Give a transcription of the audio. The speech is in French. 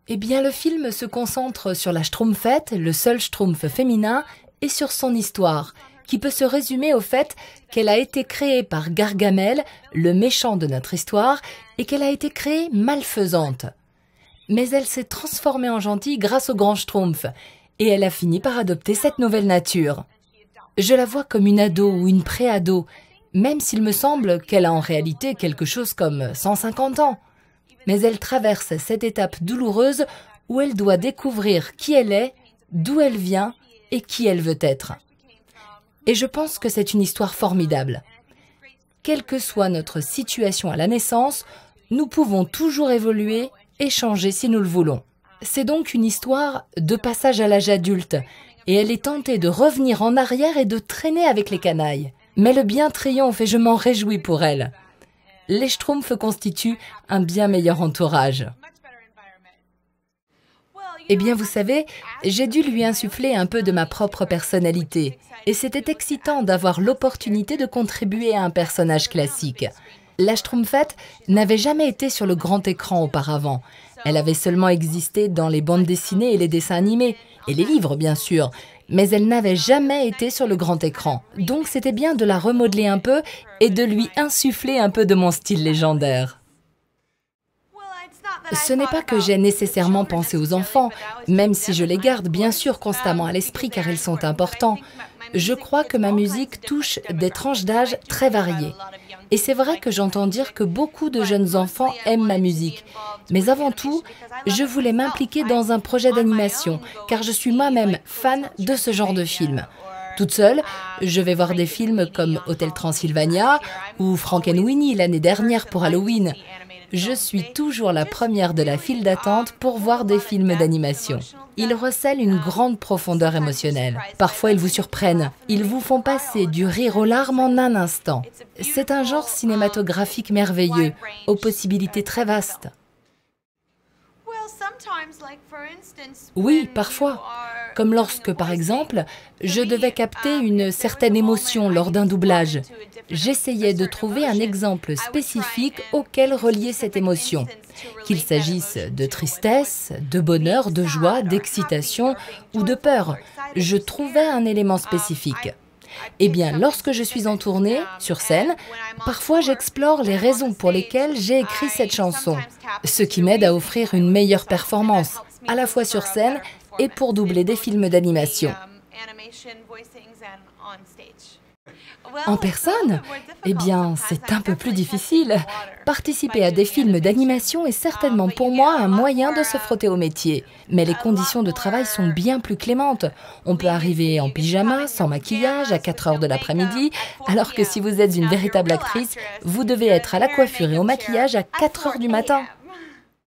Eh bien, le film se concentre sur la Schtroumpfette, le seul Schtroumpf féminin, et sur son histoire, qui peut se résumer au fait qu'elle a été créée par Gargamel, le méchant de notre histoire, et qu'elle a été créée malfaisante. Mais elle s'est transformée en gentille grâce au grand Schtroumpf, et elle a fini par adopter cette nouvelle nature. Je la vois comme une ado ou une pré-ado, même s'il me semble qu'elle a en réalité quelque chose comme 150 ans. Mais elle traverse cette étape douloureuse où elle doit découvrir qui elle est, d'où elle vient et qui elle veut être. Et je pense que c'est une histoire formidable. Quelle que soit notre situation à la naissance, nous pouvons toujours évoluer et changer si nous le voulons. C'est donc une histoire de passage à l'âge adulte, et elle est tentée de revenir en arrière et de traîner avec les canailles. Mais le bien triomphe et je m'en réjouis pour elle. Les Schtroumpfs constituent un bien meilleur entourage. Eh bien, vous savez, j'ai dû lui insuffler un peu de ma propre personnalité. Et c'était excitant d'avoir l'opportunité de contribuer à un personnage classique. La Schtroumpfette n'avait jamais été sur le grand écran auparavant. Elle avait seulement existé dans les bandes dessinées et les dessins animés, et les livres bien sûr, mais elle n'avait jamais été sur le grand écran. Donc c'était bien de la remodeler un peu et de lui insuffler un peu de mon style légendaire. Ce n'est pas que j'ai nécessairement pensé aux enfants, même si je les garde bien sûr constamment à l'esprit car ils sont importants. Je crois que ma musique touche des tranches d'âge très variées. Et c'est vrai que j'entends dire que beaucoup de jeunes enfants aiment ma musique. Mais avant tout, je voulais m'impliquer dans un projet d'animation, car je suis moi-même fan de ce genre de film. Toute seule, je vais voir des films comme Hôtel Transylvania ou Frankenweenie l'année dernière pour Halloween. Je suis toujours la première de la file d'attente pour voir des films d'animation. Ils recèlent une grande profondeur émotionnelle. Parfois, ils vous surprennent. Ils vous font passer du rire aux larmes en un instant. C'est un genre cinématographique merveilleux, aux possibilités très vastes. Oui, parfois. Comme lorsque, par exemple, je devais capter une certaine émotion lors d'un doublage. J'essayais de trouver un exemple spécifique auquel relier cette émotion. Qu'il s'agisse de tristesse, de bonheur, de joie, d'excitation ou de peur, je trouvais un élément spécifique. Eh bien, lorsque je suis en tournée, sur scène, parfois j'explore les raisons pour lesquelles j'ai écrit cette chanson, ce qui m'aide à offrir une meilleure performance, à la fois sur scène et pour doubler des films d'animation. En personne? Eh bien, c'est un peu plus difficile. Participer à des films d'animation est certainement pour moi un moyen de se frotter au métier. Mais les conditions de travail sont bien plus clémentes. On peut arriver en pyjama, sans maquillage, à 4 heures de l'après-midi, alors que si vous êtes une véritable actrice, vous devez être à la coiffure et au maquillage à 4 heures du matin.